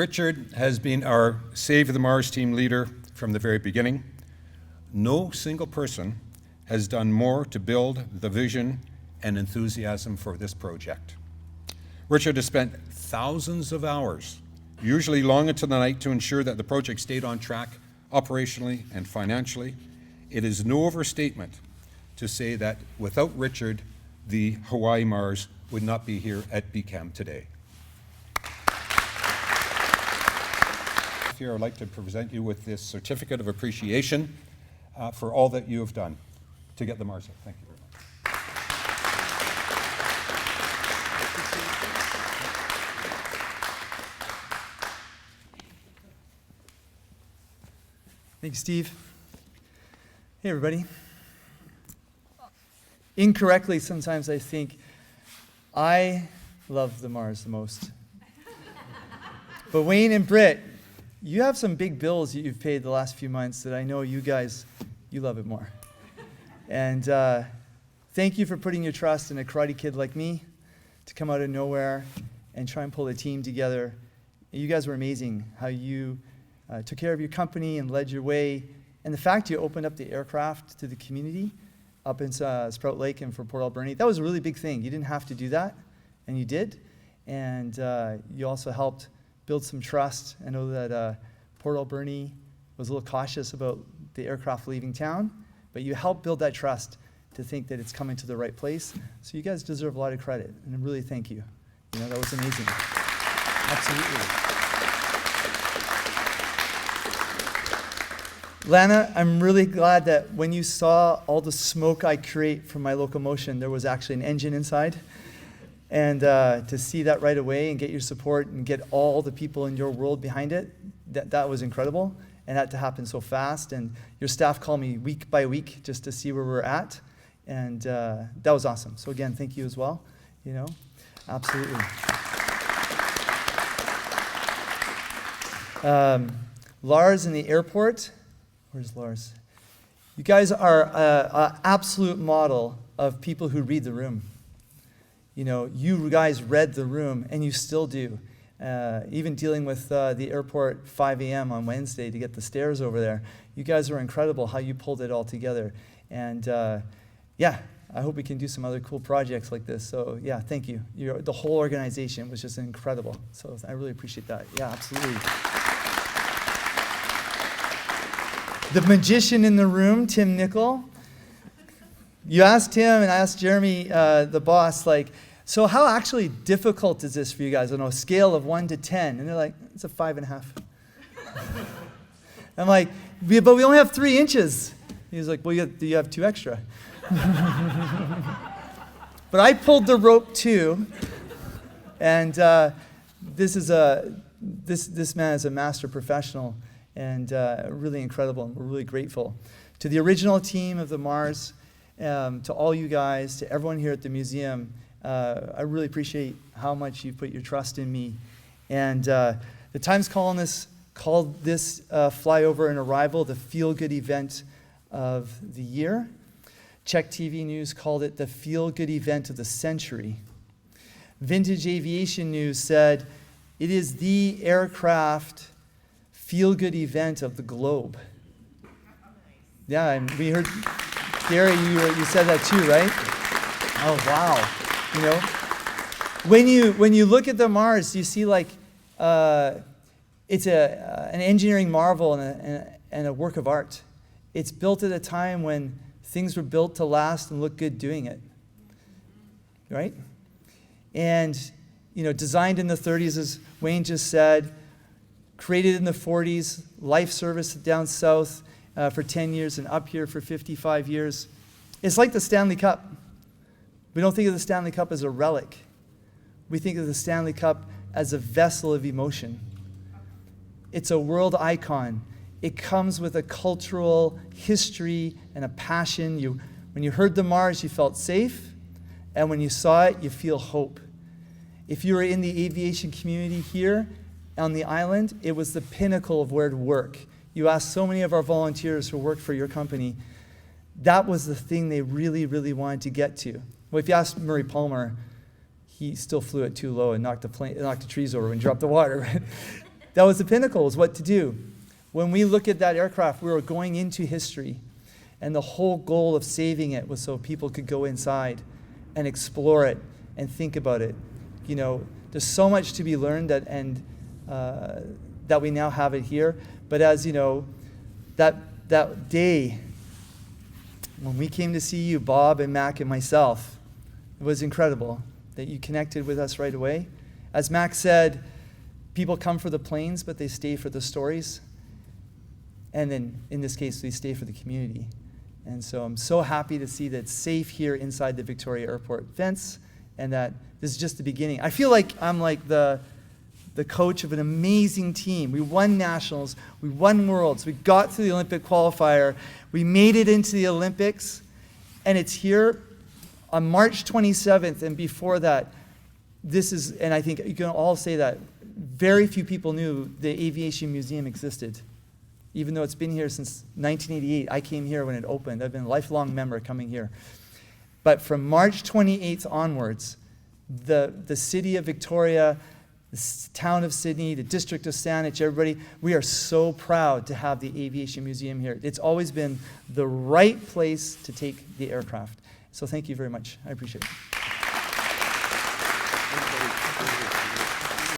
Richard has been our Save the Mars team leader from the very beginning. No single person has done more to build the vision and enthusiasm for this project. Richard has spent thousands of hours, usually long into the night, to ensure that the project stayed on track operationally and financially. It is no overstatement to say that without Richard, the Hawaii Mars would not be here at BCAM today. Here, I'd like to present you with this certificate of appreciation for all that you have done to get the Mars up. Thank you very much. Thank you, Steve. Hey, everybody. Incorrectly, sometimes I think I love the Mars the most. But Wayne and Britt, you have some big bills that you've paid the last few months that I know you guys, you love it more. And thank you for putting your trust in a karate kid like me to come out of nowhere and try and pull a team together. You guys were amazing, how you took care of your company and led your way. And the fact you opened up the aircraft to the community up in Sprout Lake and for Port Alberni, that was a really big thing. You didn't have to do that, and you did. And you also helped build some trust. I know that Port Alberni was a little cautious about the aircraft leaving town, but you helped build that trust to think that it's coming to the right place. So you guys deserve a lot of credit, and I really thank you. You know, that was amazing. Absolutely. Lana, I'm really glad that when you saw all the smoke I create from my locomotion, there was actually an engine inside. And to see that right away and get your support and get all the people in your world behind it, that was incredible. And that to happen so fast. And your staff called me week by week just to see where we're at. And that was awesome. So again, thank you as well. You know, absolutely. Lars in the airport. Where's Lars? You guys are an absolute model of people who read the room. You know, you guys read the room, and you still do. Even dealing with the airport 5 a.m. on Wednesday to get the stairs over there. You guys are incredible how you pulled it all together. And yeah, I hope we can do some other cool projects like this. So yeah, thank you. The whole organization was just incredible. So I really appreciate that. Yeah, absolutely. The magician in the room, Tim Nichol. You asked him, and I asked Jeremy, the boss, like, so how actually difficult is this for you guys on a scale of 1 to 10? And they're like, it's a 5.5. I'm like, but we only have 3 inches. He's like, well, you have 2 extra. But I pulled the rope too, and this man is a master professional and really incredible, and we're really grateful. To the original team of the Mars, to all you guys, to everyone here at the museum, I really appreciate how much you put your trust in me. And the Times called this flyover and arrival the feel-good event of the year. Czech TV News called it the feel-good event of the century. Vintage Aviation News said it is the aircraft feel-good event of the globe. Yeah, and we heard, Gary, you said that too, right? Oh, wow. You know, when you look at the Mars, you see like it's an engineering marvel and a work of art. It's built at a time when things were built to last and look good doing it, right? And you know, designed in the 30s, as Wayne just said, created in the 40s, life service down south for 10 years and up here for 55 years. It's like the Stanley Cup. We don't think of the Stanley Cup as a relic. We think of the Stanley Cup as a vessel of emotion. It's a world icon. It comes with a cultural history and a passion. When you heard the Mars, you felt safe, and when you saw it, you feel hope. If you were in the aviation community here on the island, it was the pinnacle of where to work. You asked so many of our volunteers who worked for your company, that was the thing they really, really wanted to get to. Well, if you asked Murray Palmer, he still flew it too low and knocked the trees over and dropped the water. That was the pinnacle, was what to do. When we look at that aircraft, we were going into history. And the whole goal of saving it was so people could go inside and explore it and think about it. You know, there's so much to be learned that we now have it here. But as you know, that day when we came to see you, Bob and Mac and myself, it was incredible that you connected with us right away. As Mac said, people come for the planes, but they stay for the stories. And then, in this case, they stay for the community. And so I'm so happy to see that it's safe here inside the Victoria Airport fence, and that this is just the beginning. I feel like I'm like the coach of an amazing team. We won nationals, we won worlds, we got to the Olympic qualifier, we made it into the Olympics, and it's here on March 27th, and before that, this is, and I think you can all say that, very few people knew the Aviation Museum existed. Even though it's been here since 1988, I came here when it opened. I've been a lifelong member coming here. But from March 28th onwards, the city of Victoria, the town of Sidney, the district of Saanich, everybody, we are so proud to have the Aviation Museum here. It's always been the right place to take the aircraft. So thank you very much. I appreciate it.